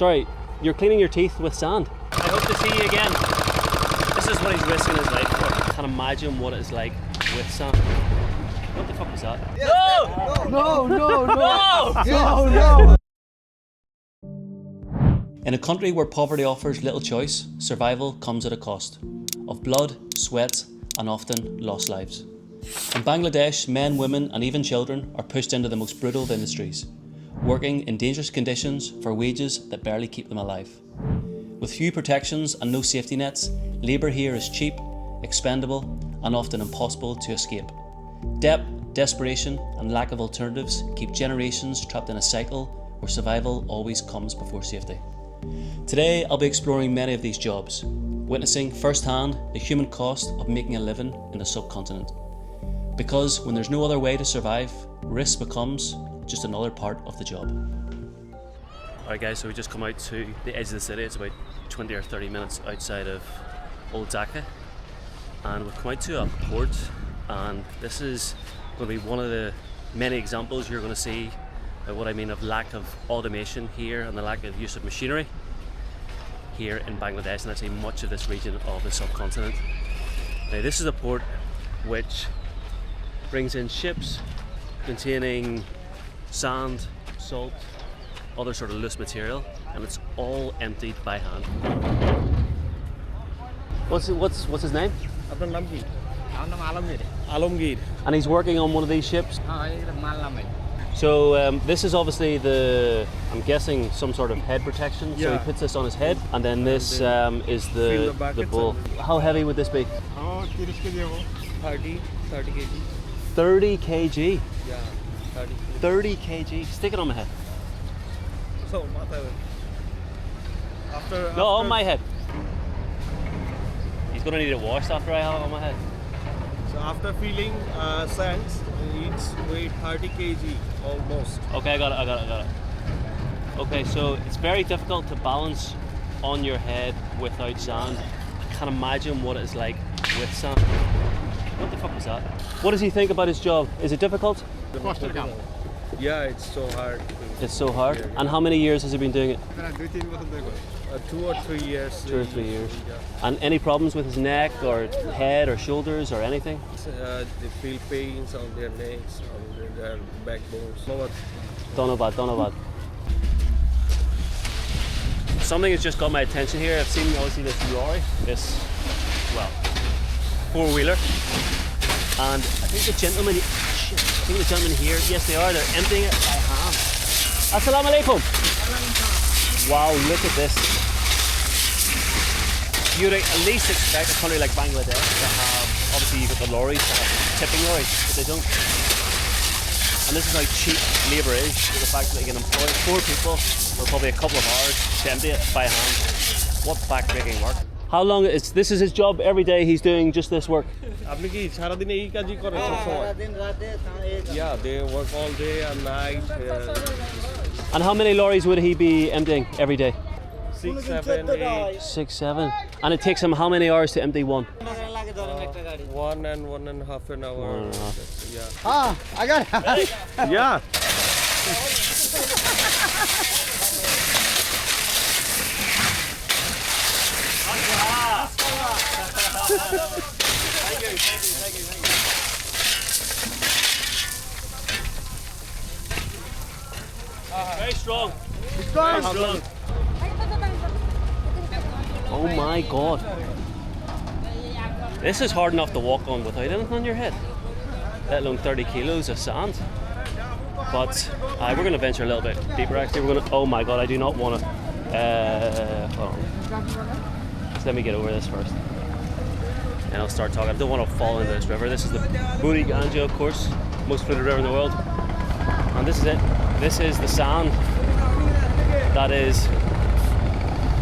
Sorry, you're cleaning your teeth with sand. I hope to see you again. This is what he's risking his life for. I can't imagine what it's like with sand. What the fuck was that? No! In a country where poverty offers little choice, survival comes at a cost of blood, sweat, and often lost lives. In Bangladesh, men, women, and even children are pushed into the most brutal of industries, working in dangerous conditions for wages that barely keep them alive. With few protections and no safety nets, labour here is cheap, expendable, and often impossible to escape. Debt, desperation, and lack of alternatives keep generations trapped in a cycle where survival always comes before safety. Today, I'll be exploring many of these jobs, witnessing firsthand the human cost of making a living in the subcontinent. Because when there's no other way to survive, risk becomes just another part of the job. Alright guys, so we just come out to the edge of the city. It's about 20 or 30 minutes outside of Old Dhaka. And we've come out to a port, and this is going to be one of the many examples you're going to see of what I mean of lack of automation here and the lack of use of machinery here in Bangladesh, and actually much of this region of the subcontinent. Now this is a port which brings in ships containing sand, salt, other sort of loose material, and it's all emptied by hand. What's his name? Alamgir. And he's working on one of these ships. So this is obviously I'm guessing some sort of head protection. So he puts this on his head, and then this is the bowl. How heavy would this be? 30 kg. 30 kg. Yeah, 30 kg. 30 kg. Stick it on my head. So, after No, on my head. He's gonna need it washed after I have it on my head. So after filling sands, it's weight 30 kg almost. Okay, I got it. Okay, so it's very difficult to balance on your head without sand. I can't imagine what it's like with sand. What the fuck was that? What does he think about his job? Is it difficult? Yeah, it's so hard. It's so hard. And how many years has he been doing it? 2 or 3 years. 2 or 3 years. Yeah. And any problems with his neck or head or shoulders or anything? They feel pains on their necks, on their backbones. Don't know about. Something has just got my attention here. I've seen obviously this lorry, four-wheeler, and I think the gentleman here, yes they are, they're emptying it by hand. Assalamu alaikum. Wow, look at this. You'd at least expect a country like Bangladesh to have, obviously you've got the lorries, tipping lorries, but they don't. And this is how cheap labour is, with the fact that they can employ 4 people for probably a couple of hours to empty it by hand. What back-breaking work. How long is this? Is his job every day? He's doing just this work. Yeah, they work all day and night. And how many lorries would he be emptying every day? 6, 7, 8. 6, 7. And it takes him how many hours to empty one? 1 and 1.5 an hour. 1.5. Yeah. I got it. Yeah. Very strong. Very strong. Oh my god. This is hard enough to walk on without anything on your head, let alone 30 kilos of sand. But we're going to venture a little bit deeper actually. We're going to, oh my god, I do not want to, hold on. Just let me get over this first. And I'll start talking. I don't want to fall into this river. This is the Buri Ganja, of course, most polluted river in the world. And this is it. This is the sand that is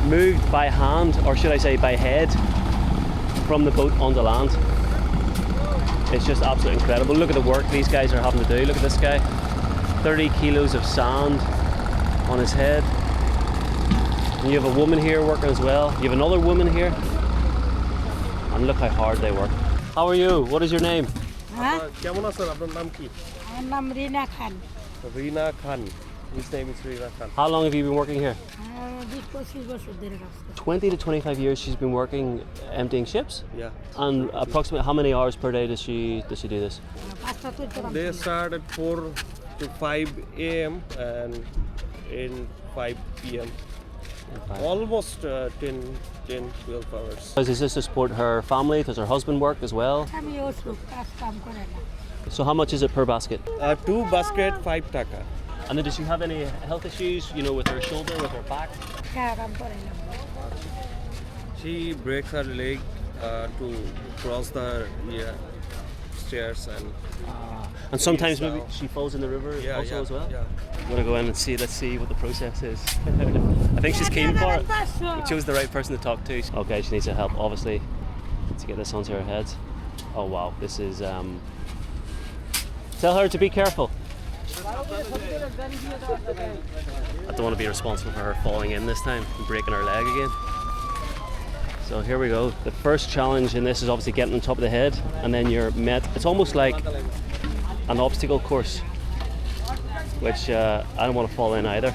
moved by hand, or should I say by head, from the boat onto land. It's just absolutely incredible. Look at the work these guys are having to do. Look at this guy. 30 kilos of sand on his head. And you have a woman here working as well. You have another woman here. And look how hard they work. How are you? What is your name? কেমন আছেন আপনার নাম কি? আমার নাম রিনা খান। রিনা খান। His name is Srivatsan. How long have you been working here? 20-25 বছর ধরে কাজ করি। 20 to 25 years she's been working emptying ships? Yeah. And approximately how many hours per day does she do this? 5টা তুলতে পারবো। They start at 4 to 5 a.m. and in 5 p.m. Almost 10-12 hours. Is this to support her family? Does her husband work as well? আমি ওষুধ কাজ কাম করে না। So how much is it per basket? 2 basket 5 taka. And then does she have any health issues, with her shoulder, with her back? হ্যাঁ কাম করে না। She breaks her leg to cross the stairs And sometimes Yes, maybe she falls in the river as well? Yeah. I'm gonna go in and see. Let's see what the process is. I think she's keen for it. We chose the right person to talk to. Okay, she needs some help, obviously, to get this onto her head. Oh wow, this is. Tell her to be careful. I don't want to be responsible for her falling in this time and breaking her leg again. So here we go. The first challenge in this is obviously getting on top of the head, and then you're met. It's almost like an obstacle course, which I don't want to fall in either.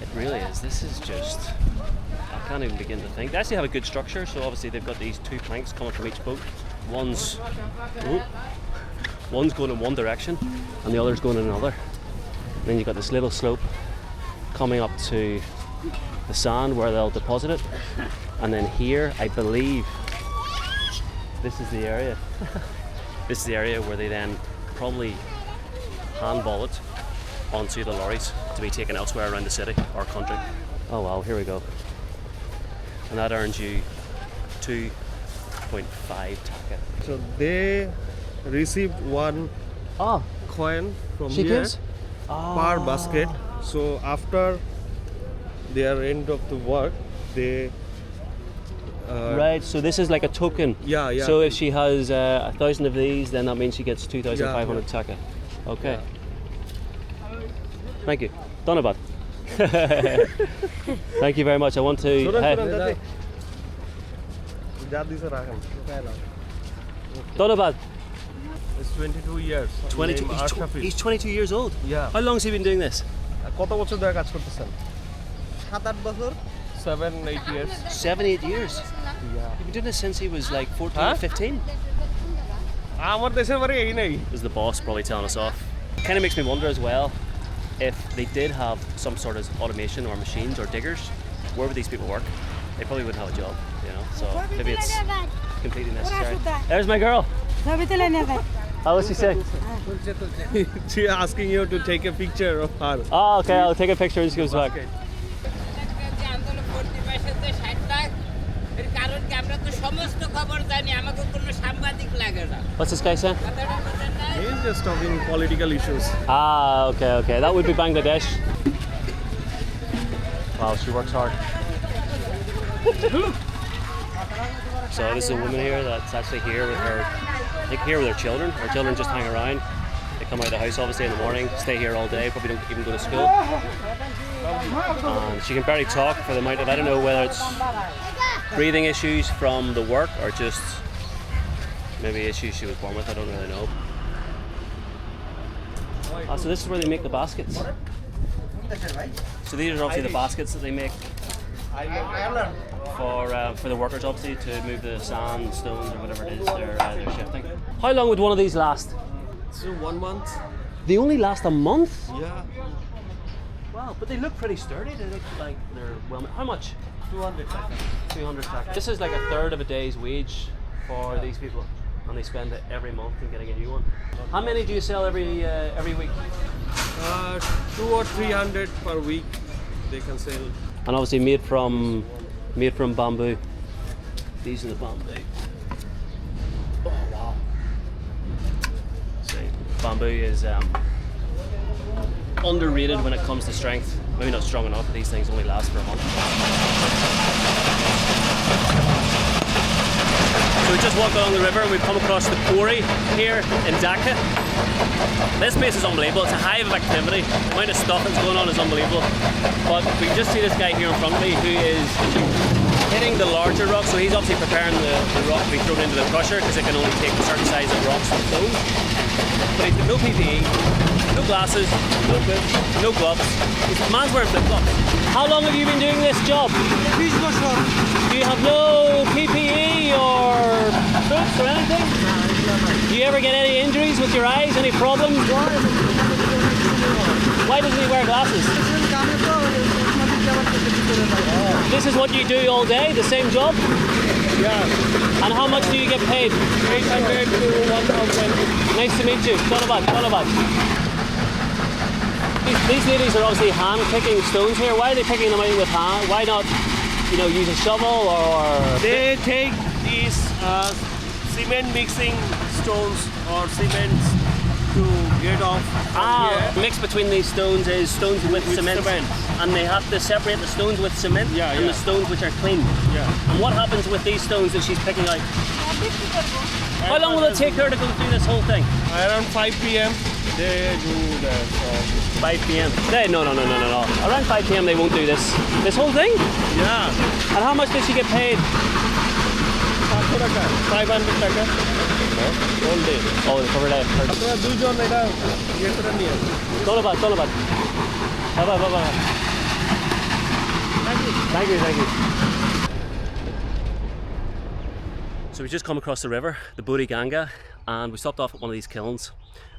It really is. This is just, I can't even begin to think. They actually have a good structure, so obviously they've got these 2 planks coming from each boat. One's going in one direction and the other's going in another. And then you've got this little slope coming up to the sand where they'll deposit it. And then here, I believe, this is the area. This is the area where they then probably handball it onto the lorries to be taken elsewhere around the city or country. Oh wow, here we go. And that earns you 2.5 taka. So they received 1 coin from She here gives? per basket. So after their end of the work, they Right, so this is like a token. Yeah. So if she has 1,000 of these, then that means she gets 2,500 taka. Okay. Thank you. Donabad. Thank you very much. I want to. Hey, Donabad. It's 22 years. 22. Name Arshafid. He's 22 years old. Yeah. How long has he been doing this? কত বছর ধরে কাজ করতেছেন? 7-8 বছর? 7-8 years. 7-8 years. Yeah. You've been doing this since he was like 14 Huh? or 15. আমার দেশের বাড়ি এই নেই। Is the boss probably telling us off? Kind of makes me wonder as well if they did have some sort of automation or machines or diggers, where would these people work? They probably wouldn't have a job, So maybe it's completely necessary. There's my girl. ছবি তুলে নেবে। How was she saying? She asking you to take a picture of her. Oh, okay. I'll take a picture when she comes back. What's this guy saying? He's just talking political issues. Ah, okay. That would be Bangladesh. Wow, she works hard. So this is a woman here that's actually here with her, I think here with her children. Her children just hang around. They come out of the house obviously in the morning, stay here all day, probably don't even go to school. And she can barely talk for the amount of, I don't know whether it's breathing issues from the work or just maybe issues she was born with, I don't really know. So this is where they make the baskets. So these are obviously the baskets that they make for the workers obviously to move the sand, stones or whatever it is they're shifting. How long would one of these last? So 1 month. They only last a month? Yeah. Wow, but they look pretty sturdy. They look like they're well. How much? 200 taka. 200 taka. This is like a third of a day's wage for these people, and they spend it every month in getting a new one. How many do you sell every week? 200 or 300 per week they can sell. And obviously made from bamboo. These are the bamboo. Oh wow! See, bamboo is underrated when it comes to strength. Maybe not strong enough, but these things only last for a month. So we just walked along the river and we've come across the quarry here in Dhaka. This place is unbelievable. It's a hive of activity. The amount of stuff that's going on is unbelievable. But we can just see this guy here in front of me who is hitting the larger rock. So he's obviously preparing the rock to be thrown into the crusher because it can only take a certain size of rocks to flow. But he's got no PPE, no glasses, no boots, no gloves. The man's wearing flip-flops. How long have you been doing this job? Do you have no PPE or boots or anything? Do you ever get any injuries with your eyes? Any problems? Why doesn't he wear glasses? This is what you do all day, the same job? Yeah, And how much do you get paid? 800 to 1,000. Nice to meet you. Dhanavat. These ladies are obviously hand picking stones here. Why are they picking them out with hand? Why not, use a shovel or? They take these cement mixing stones or cements to get off from here. The mix between these stones is stones with cement. And they have to separate the stones with cement and the stones which are clean. Yeah. And what happens with these stones that she's picking out? How long will it take her to go through this whole thing? Around 5 p.m. they do that. 5 p.m. No. Around 5 p.m. they won't do this. This whole thing? Yeah. And how much does she get paid? 500 taka. All day. Oh, per day. Dhanavat. Bye. Thank you. So we just come across the river, the Buri Ganga, and we stopped off at one of these kilns.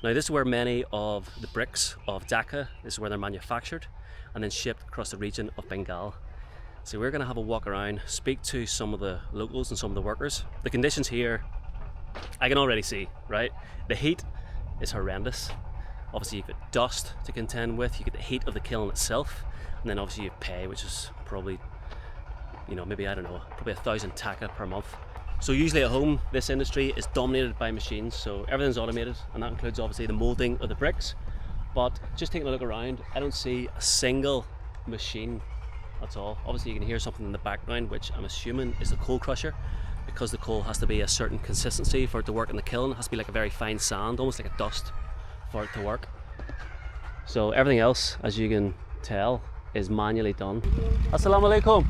Now this is where many of the bricks of Dhaka, this is where they're manufactured and then shipped across the region of Bengal. So we're going to have a walk around, speak to some of the locals and some of the workers. The conditions here, I can already see, right? The heat is horrendous. Obviously you've got dust to contend with, you get the heat of the kiln itself, and then obviously you pay, which is probably, maybe, I don't know, probably 1,000 taka per month. So usually at home, this industry is dominated by machines, so everything's automated, and that includes obviously the moulding of the bricks. But just taking a look around, I don't see a single machine at all. Obviously you can hear something in the background, which I'm assuming is the coal crusher, because the coal has to be a certain consistency for it to work in the kiln. It has to be like a very fine sand, almost like a dust, for it to work. So everything else, as you can tell, is manually done. Assalamu alaikum.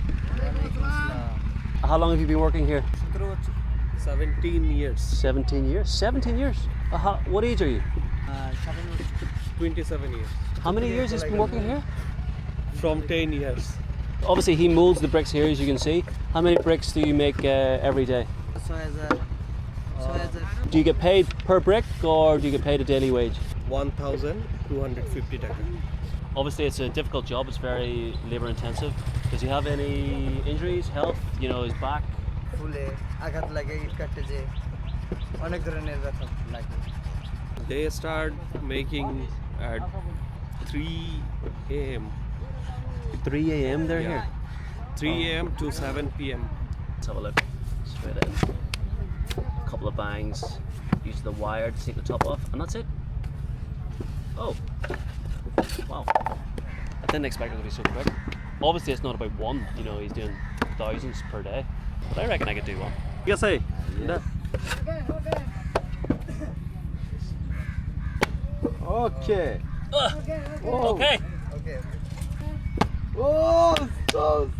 How long have you been working here? 17 years. 17 years? 17 years? What age are you? 27 years. How many years has he been working here? From 10 years. Obviously he moulds the bricks here, as you can see. How many bricks do you make every day? Do you get paid per brick or do you get paid a daily wage? 1,250 taka. Obviously it's a difficult job, it's very labour intensive. Does he have any injuries, health, his back? They start making at 3 a.m. 3 a.m. they're here? 3 a.m. to 7 p.m. Let's have a look. Straight in. A couple of bangs. Use the wire to take the top off, and that's it. Oh. Wow. I didn't expect it to be so quick. Obviously it's not about one, he's doing thousands per day. But I reckon I could do one. Yes, hey. Yeah. Okay. Okay. Oh, so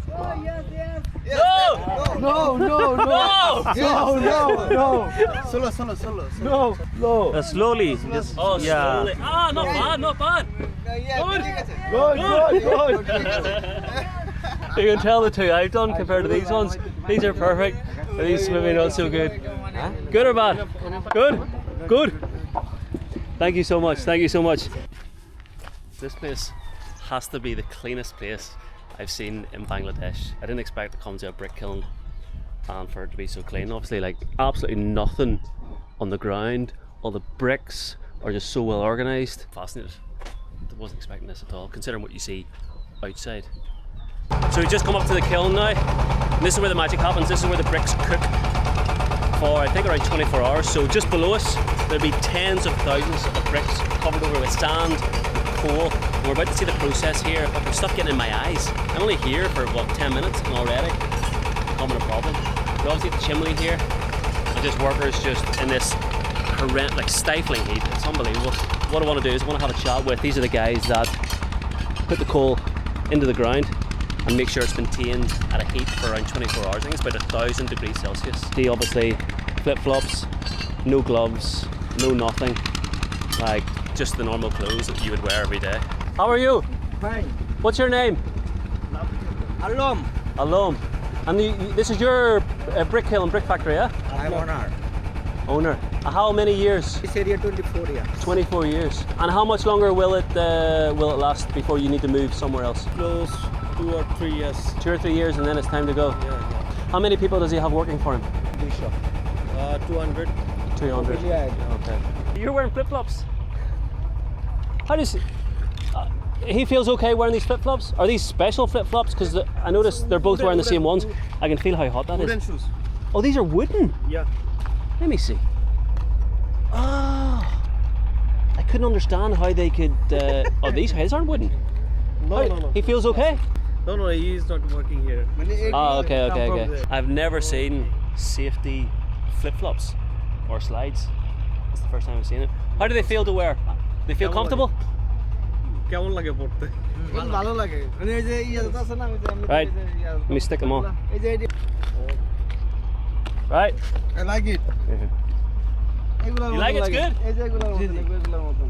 Yes. no. No. Slowly. Just, slowly. Not bad. Good. You can tell the two I've done compared to these ones. These are perfect. These maybe not so good. Good or bad? Good. Thank you so much. This place has to be the cleanest place I've seen in Bangladesh. I didn't expect to come to a brick kiln and for it to be so clean. Obviously, absolutely nothing on the ground. All the bricks are just so well organised. Fascinated. I wasn't expecting this at all, considering what you see outside. So we just come up to the kiln now. And this is where the magic happens. This is where the bricks cook for, I think, around 24 hours. So just below us, there'll be tens of thousands of bricks covered over with sand, coal. And we're about to see the process here, but there's stuff getting in my eyes. I'm only here for, 10 minutes and already becoming a problem. But obviously the chimney here, and just workers just in this horrendous, stifling heat. It's unbelievable. What I want to do is I want to have a chat with, these are the guys that put the coal into the ground and make sure it's maintained at a heat for around 24 hours. I think it's about 1,000 degrees Celsius. See, obviously, flip-flops, no gloves, no nothing. Like just the normal clothes that you would wear every day. How are you? Fine. What's your name? Alom. Alom. And this is your brick kiln, brick factory, yeah? I'm owner. Owner. How many years? This area 24 years. 24 years. And how much longer will it last before you need to move somewhere else? Close 2 or 3 years. 2 or 3 years and then it's time to go. Yeah. How many people does he have working for him? 200. 200. Okay. You're wearing flip-flops. How does he feels okay wearing these flip-flops? Are these special flip-flops? Because I noticed they're both wearing the same ones. I can feel how hot that is. Wooden shoes. Oh, these are wooden. Yeah. Let me see. Oh, I couldn't understand how they could. Oh, these aren't wooden. No. He feels okay. No, he is not working here. Oh, okay. I've never seen safety flip-flops or slides. It's the first time I've seen it. How do they feel to wear? They feel comfortable? কেমন লাগে পড়তে? ভালো লাগে মানে এই যে ইয়াটা আছে না Right. Let me stick them on. এই যে Right. I like it. You like it's good? এই যে এগুলোর মতন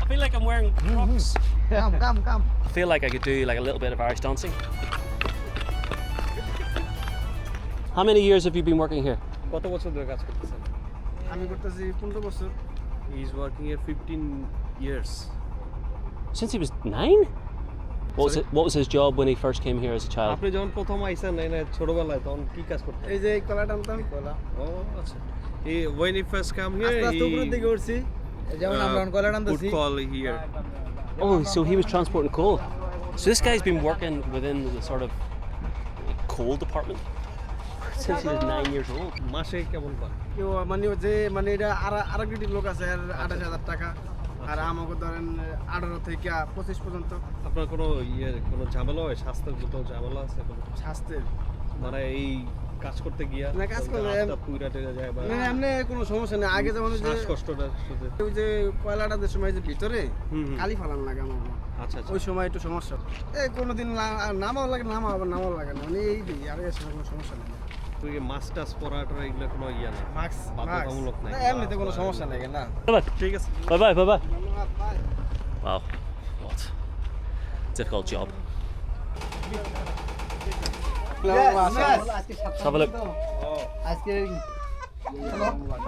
I feel like I'm wearing Crocs. Come. I feel like I could do like a little bit of Irish dancing. How many years have you been working here? কত বছর ধরে কাজ করতেছেন? আমি করতেছি 15 বছর He is working here 15 years. Since he was 9? What was his job when he first came here as a child? আপনি যখন প্রথম আইছেন না ছোটবেলায় তখন কি কাজ করতেন? এই যে কলা টানতাম কলা ও আচ্ছা। When he first came here, আস্তে আস্তে উপরের দিকে উঠছি যেমন আমরা কলা টানতেছি would call here. Oh, so he was transporting coal. So this guy's been working within the sort of coal department since he was 9 years old. মাসে কেমন পান? কেউ মানে যে মানে এটা আরেক ডিউটির লোক আছে আর 28,000 টাকা আর আমাকে ধরেন 18 থেকে 25 পর্যন্ত আপনার কোনো কোনো ঝামেলা হয় স্বাস্থ্যগত ঝামেলা আছে কোনো? স্বাস্থ্যের মানে এই কাজ করতে গিয়া না কাজ করলে পুইরা টেরা যায় বা মানে এমনি কোনো সমস্যা নেই আগে যেমন যে শ্বাসকষ্টটা শুধু ওই যে কয়লাটা যে সময় যে ভিতরে কালি ফালান লাগে আমার আচ্ছা ওই সময় একটু সমস্যা এই কোনোদিন নামাও লাগে নামাও লাগে না মানে এই দিই আর এর সময় কোনো সমস্যা নেই তুই মাস্টার্স পড়াটা এগুলো কোনো ইয়া নেই মাস্ক বাধ্যতামূলক নাই এমনিতে কোনো সমস্যা নেই না ঠিক আছে Bye bye. ধন্যবাদ ভাই Wow, what difficult job. Let's have a look. আজকে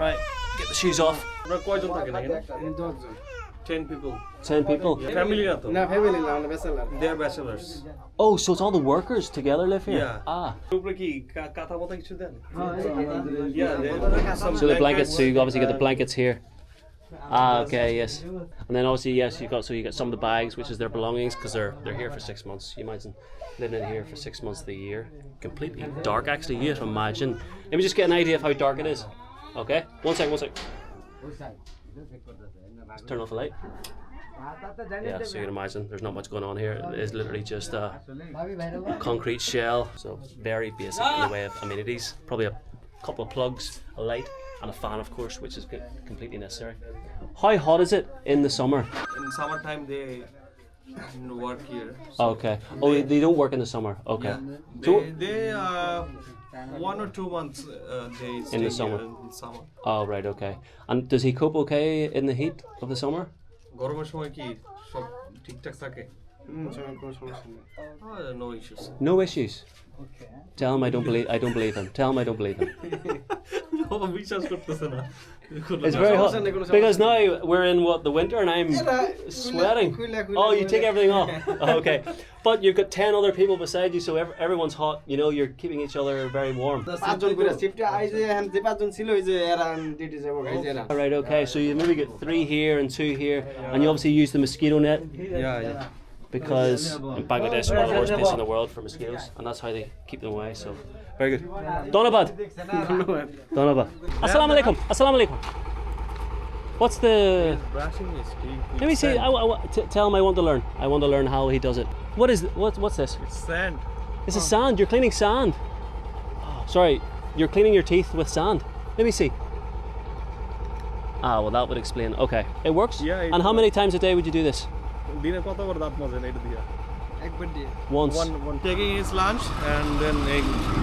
Right, get the shoes off. আপনারা কয়জন থাকেন এখানে 10 people 10 people. ফ্যামিলি না তো না ফ্যামিলি না মানে bachelor they are bachelors Oh, so it's all the workers together live here? Yeah. Ah. উপরে কি কাঁথা মাথা কিছু দেন So the blankets, so you obviously get the blankets here. Ah, okay, yes. And then obviously, yes, you got some of the bags, which is their belongings, because they're here for 6 months. You imagine living in here for 6 months of the year, completely dark. Actually, you have to imagine. Let me just get an idea of how dark it is. Okay, one sec. Just turn off the light. Yeah, so you can imagine there's not much going on here. It is literally just a concrete shell, so very basic in the way of amenities. Probably a couple of plugs, a light, and a fan, of course, which is completely necessary. How hot is it in the summer? in summertime they work here Okay. Oh, they don't work in the summer. Okay. So, they 1 or 2 months they stay in the summer. here in summer Oh, right. Okay. And does he cope okay in the heat of the summer? গরমের সময় কি সব ঠিকঠাক থাকে কোনো সমস্যা নেই no issues No issues. Okay. Tell him I don't believe him. Tell him I don't believe him. বিশ্বাস করতেছে না It's very hot because now we're in the winter and I'm sweating. Oh, you take everything off. Okay, but you've got 10 other people beside you, so everyone's hot. You know, you're keeping each other very warm. পাঁচজন করে শিফটে আইছে এখন যে পাঁচজন ছিল ওই যে এরা ডিউটি যাবো গাইছে এরা All right, okay. So you maybe get 3 here and 2 here, and you obviously use the mosquito net yeah because in Bangladesh we're the worst place in the world for mosquitoes, and that's how they keep them away. So very good. Donabad. Donabad. Assalamu alaikum. What's the? brushing is Let me see. Tell him I want to learn. I want to learn how he does it. What's this? it's sand This is sand. You're cleaning sand. Oh, sorry, you're cleaning your teeth with sand. Let me see. Ah, well, that would explain. Okay, it works. Yeah, it And how many times a day would you do this? দিনে কতবার দাঁত Mazen এটা দিয়া একবার দিয়ে Once. one taking his lunch and then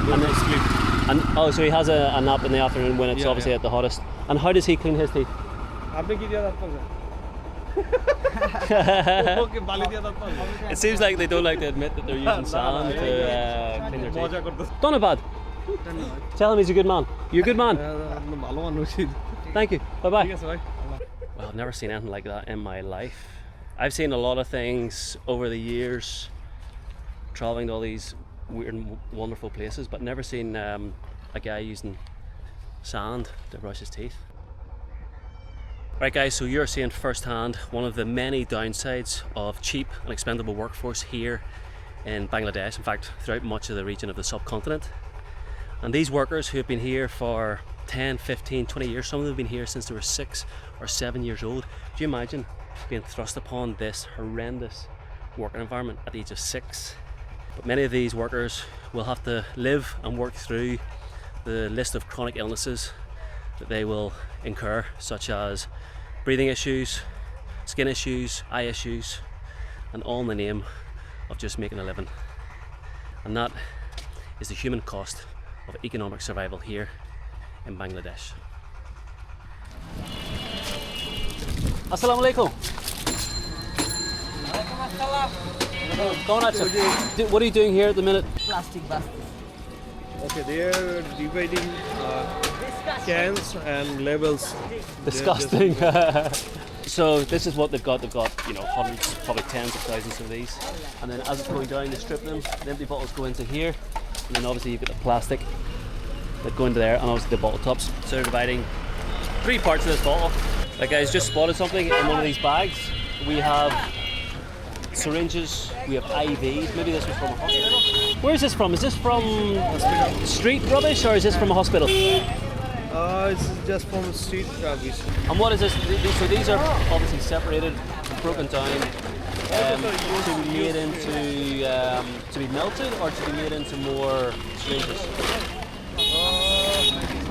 go to sleep And oh, so he has a nap in the afternoon when it's Yeah, obviously yeah. at the hottest. And how does he clean his teeth? আপনি কি দিয়া দাঁত Mazen ওকে বালি দিয়ে দাও তো। It seems like they don't like to admit that they're using sand to clean their মজা teeth. করতেছে। Donabad, tell him he's a good man. You're a good man. ভালো মানুষই। Thank you. Bye bye. ঠিক আছে ভাই। Well, I've never seen anything like that in my life. I've seen a lot of things over the years, traveling to all these weird and wonderful places, but never seen a guy using sand to brush his teeth. Right guys, so you're seeing firsthand one of the many downsides of cheap and expendable workforce here in Bangladesh, in fact throughout much of the region of the subcontinent. And these workers who have been here for 10, 15, 20 years, some of them have been here since they were 6 or 7 years old. Do you imagine being thrust upon this horrendous working environment at the age of 6? But many of these workers will have to live and work through the list of chronic illnesses that they will incur, such as breathing issues, skin issues, eye issues, and all in the name of just making a living. And that is the human cost of economic survival here in Bangladesh. Assalamu alaikum. What are you doing here at the minute? Plastic basket. Okay, they are dividing cans and labels. Disgusting. So this is what they've got. They've got, you know, hundreds, probably tens of thousands of these. And then as it's going down, they strip them. The empty bottles go into here. And then obviously you've got the plastic that go into there, and obviously the bottle tops. So they're dividing 3 parts of this bottle. Like, guys, just spotted something in one of these bags. We have syringes, we have IVs. Maybe this was from a hospital. Where is this from? Is this from street rubbish, or is this from a hospital? It's just from street rubbish. And what is this? So these are obviously separated, broken down, to be made into to be melted, or to be made into more syringes.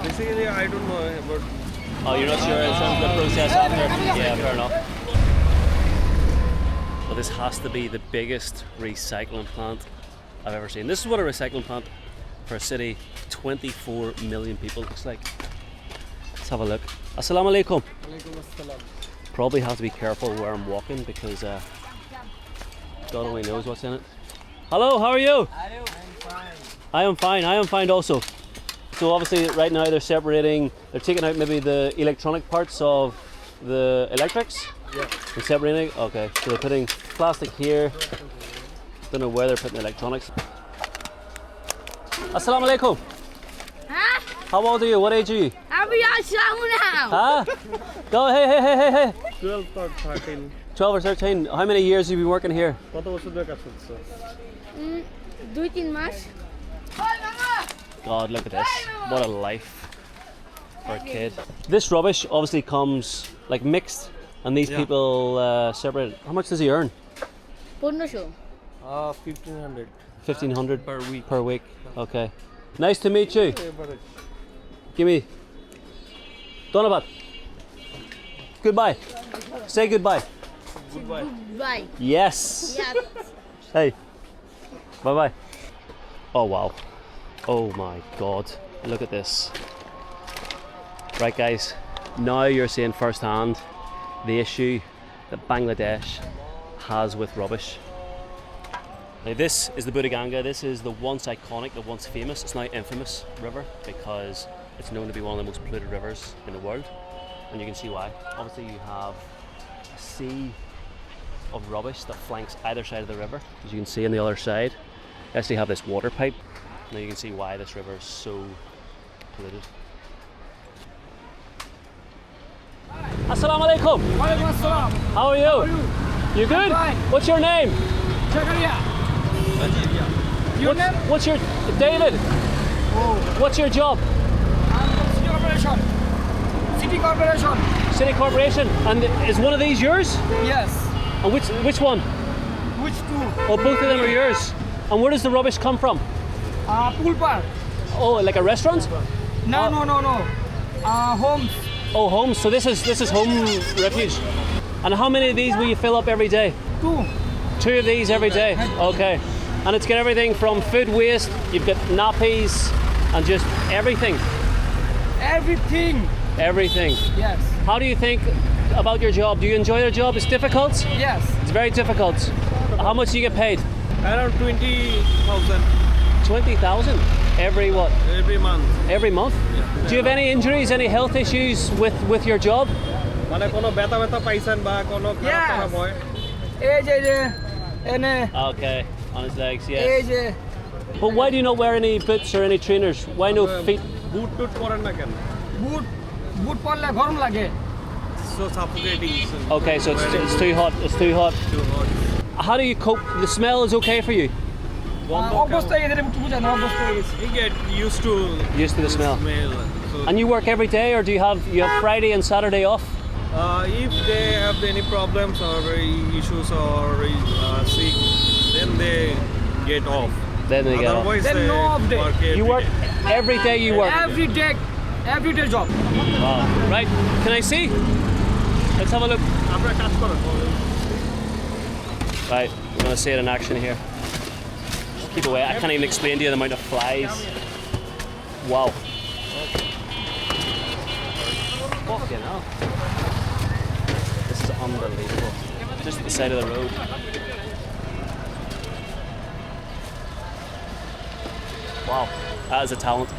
Basically, I don't know about. Oh, you're not sure in terms of the process after? Yeah, fair enough. Well, this has to be the biggest recycling plant I've ever seen. This is what a recycling plant for a city, 24 million people looks like. Let's have a look. Assalamu alaikum. Probably have to be careful where I'm walking because God only knows what's in it. Hello, how are you? I am fine. I am fine also. So obviously right now they're separating, they're taking out maybe the electronic parts of the electrics. Yeah. And separating, okay. So they're putting plastic here. Don't know where they're putting the electronics. Assalamu alaikum. Huh? How old are you? What age are you? I'll be out now. Huh? Go, hey. 12 or 13. 12 or 13. How many years have you been working here? কত বছর ধরে কাজ করছো? 2-3 মাস. God, look at this. What a life for a kid. This rubbish obviously comes like mixed, and these people separate. How much does he earn? 1500. 1500 1,500 per week. Per week. Okay. Nice to meet you. Give me. Donabat. Goodbye. Say goodbye. Goodbye. Bye. Yes. Yeah. Hey. Bye bye. Oh wow. Oh my God. Look at this. Right guys, now you're seeing firsthand the issue that Bangladesh has with rubbish. Now this is the Budaganga. This is the once iconic, the once famous, it's now infamous river because it's known to be one of the most polluted rivers in the world, and you can see why. Obviously you have a sea of rubbish that flanks either side of the river, as you can see on the other side. You actually have this water pipe. Now you can see why this river is so polluted. Assalamu alaikum. How are you? You good? What's your name? Your name? What's your David? What's your job? City Corporation. City Corporation. City Corporation. And is one of these yours? Yes. And which one? Which two? Oh, both of them are yours. And where does the rubbish come from? Pool park. Oh, like a restaurant? No. Homes. Oh, homes. So this is home refuge. And how many of these will you fill up every day? 2. 2 of these every day. Okay. And it's got everything from food waste, you've got nappies, and just everything. Everything. Everything. Yes. How do you think about your job. Do you enjoy your job? It's difficult? Yes. It's very difficult. How much do you get paid? Around 20,000 20,000? Every what? every month. Every month? Do you have any injuries, any health issues with your job? মানে কোনো ব্যথা ব্যথা পাইছেন বা কোনো খারাপ খারাপ হয়? এই যে এনে Okay, on his legs, এই yes. যে But why do you not wear any boots or any trainers? Why no feet? বুট টুট পরেন না কেন? বুট বুট পরলে গরম লাগে। So suffocating. Okay, so it's too hot. It's too hot. Too hot. How do you cope? The smell is okay for you? অভ্যস্ত হয়ে গেছে একটু বুঝানো অভ্যস্ত হয়ে গেছে। You get used to the smell. So, And you work every day, or do you have Friday and Saturday off? if they have any problems or issues or sick, then they get off. Then they get off. Otherwise, Then they no off day. work You work every day. You work. Every day job. Wow. Right? Can I see? Let's have a look. আপনারা কাজ করেন। Right, we're gonna see it in action here. Just keep away. I can't even explain to you the amount of flies. Wow. Fucking hell. This is unbelievable. Just at the side of the road. Wow, that is a talent.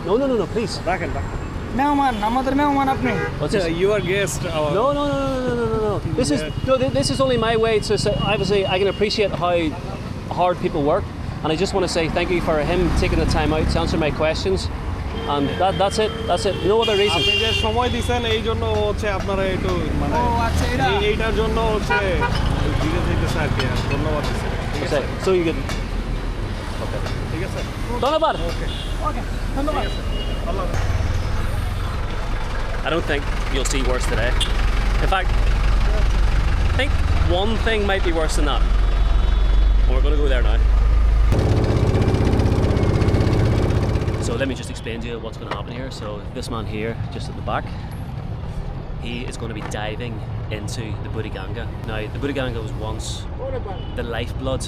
No, please. রাখেন রাখেন। মেহমান আমাদের মেহমান আপনি। What's this? You are guest. No. This is only my way to say. Obviously, I can appreciate how hard people work, and I just want to say thank you for him taking the time out to answer my questions. And that's it. That's it. No other reason. আপনি যে সময় দিছেন এই জন্য হচ্ছে আপনারা একটু মানে ও আচ্ছা এটা এইটার জন্য হচ্ছে দিকে দিতেছে আর কি ধন্যবাদ দিচ্ছি ঠিক আছে So you can. Okay. ঠিক আছে Donovan. ওকে ওকে ধন্যবাদ। আল্লাহ I don't think you'll see worse today. In fact, I think one thing might be worse than that. And we're going to go there now. So let me just explain to you what's going to happen here. So this man here, just at the back, he is going to be diving into the Buriganga. Now, the Buriganga was once the lifeblood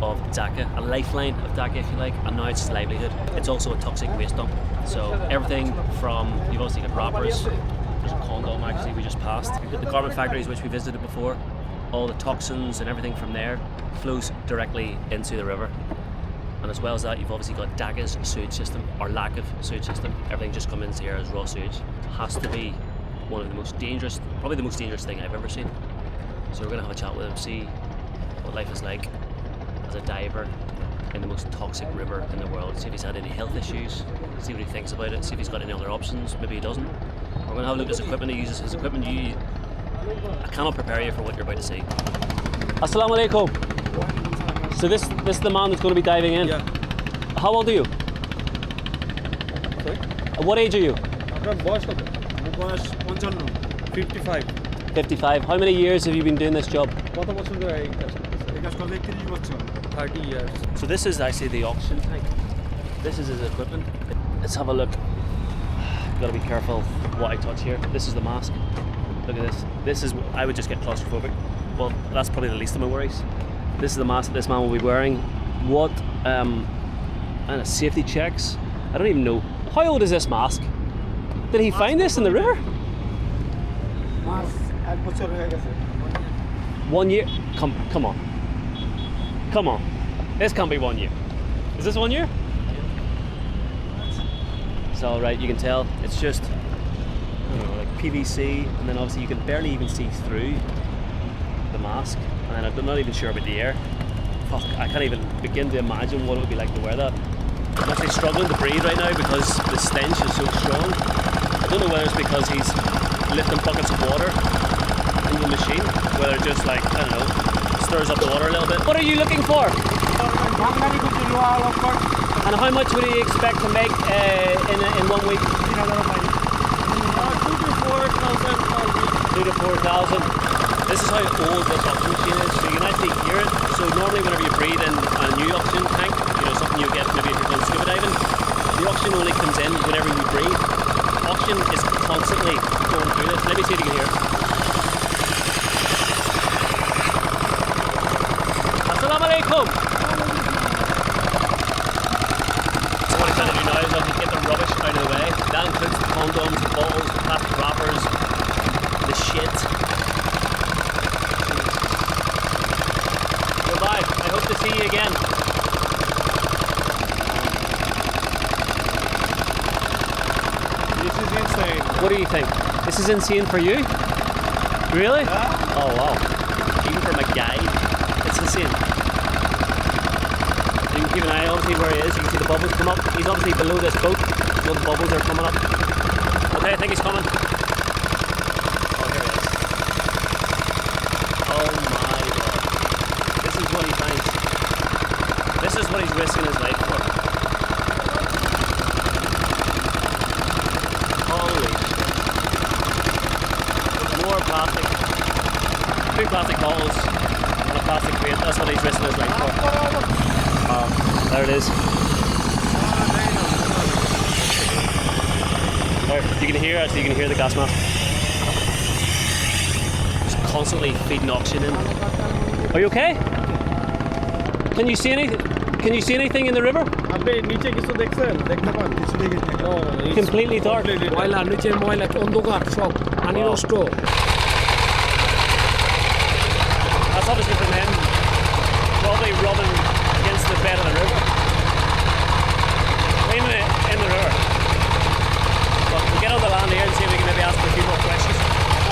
of Dhaka, a lifeline of Dhaka if you like, and now it's his livelihood. It's also a toxic waste dump. So everything from, you've obviously got wrappers, there's a condom actually we just passed, the garment factories which we visited before, all the toxins and everything from there flows directly into the river. And as well as that, you've obviously got Dhaka's sewage system, or lack of sewage system. Everything just comes into here as raw sewage. Has to be one of the most dangerous, probably the most dangerous thing I've ever seen. So we're going to have a chat with him, see what life is like as a diver in the most toxic river in the world, see if he's had any health issues, see what he thinks about it, see if he's got any other options, maybe he doesn't. We're going to have a look at his equipment he uses. His equipment, I cannot prepare you for what you're about to see. Assalamu alaikum. So this is the man that's going to be diving in? Yeah. How old are you? Sorry? What age are you? আপনার বয়স কত আমার বয়স 55 55. How many years have you been doing this job? কত বছর ধরে এই কাজ করতেছেন এই কাজ করতে 30 বছর 30 years So this is actually the oxygen tank. This is his equipment. Let's have a look. Got to be careful what I touch here. This is the mask. Look at this. This is, I would just get claustrophobic. Well, that's probably the least of my worries. This is the mask that this man will be wearing. What and safety checks. I don't even know. How old is this mask? Did he find this in the river? মাস এক বছর হয়ে গেছে 1 year? Come on. Come on. This can't be 1 year. Is this 1 year? It's all right. You can tell. It's just, I don't know, like PVC, and then obviously you can barely even see through the mask. And then I'm not even sure about the air. Fuck, I can't even begin to imagine what it would be like to wear that. I'm actually struggling to breathe right now because the stench is so strong. I don't know whether it's because he's lifting buckets of water into the machine, whether it just like, I don't know, stirs up the water a little bit. What are you looking for? বাঙালি কিছু লোহা লক্কর And how much would he expect to make in 1 week? 2 to 4,000 per week. 2 to 4,000. This is how old this oxygen machine is, so you can actually hear it. So normally whenever you breathe in a new oxygen tank, you know, something you get maybe if you're going scuba diving, the oxygen only comes in whenever you breathe. Oxygen is constantly going through this. Let me see if you can hear it. Assalamu alaikum. So what I'm trying to do now is obviously get the rubbish out of the way. That includes the condoms, the bottles, the plastic wrappers, again. This is insane. What do you think? This is insane for you? Really? Yeah. Oh wow. Even for my guide, it's insane. You can keep an eye obviously where he is. You can see the bubbles come up. He's obviously below this boat, so the bubbles are coming up. Okay, I think he's coming. Oh, here he is. Oh my god. This is what he finds. This is what he's risking his life for. Holy shit. More plastic. 2 plastic bottles and a plastic crate. That's what he's risking his life for. There it is. There, you can hear actually, you can hear the gas mask. Just constantly feeding oxygen in. Are you okay? Can you see anything? Can you see anything in the river? আপনি নিচে কিছু দেখছেন? দেখতে পান? কিছু দেখি না। No, it's Completely dark. completely dark. ময়লা নিচে ময়লা অন্ধকার সব পানি Wow. নষ্ট That's obviously from him probably rubbing against the bed of the river. Leaving it in the river. But we'll get on the land here and see if we can maybe ask for a few more questions.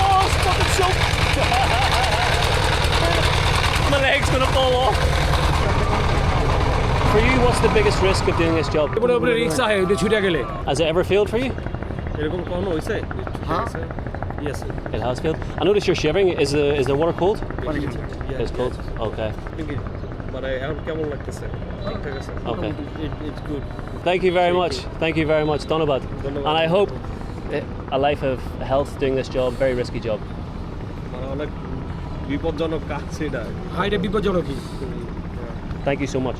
Oh, it's fucking soaked! My leg's gonna fall off. For you, what's the biggest risk of doing this job? উপরে উপরে রিক্সা হয় ওটা ছুটে গেলে Has it ever failed for you? এরকম কখনো হইছে? হ্যাঁ। Yes. It has failed. I notice you're shivering. Is the water cold? Yeah, It's cold. Okay. But এখন কেমন লাগতেছে? ঠিকঠাক আছে? Okay. It's good. Thank you very much. Thank you very much, Donabad. Donabad. And I hope a life of health doing this job, very risky job. অনেক বিপজ্জনক কাজ এটা। হ্যাঁ এটা বিপজ্জনকই Thank you so much.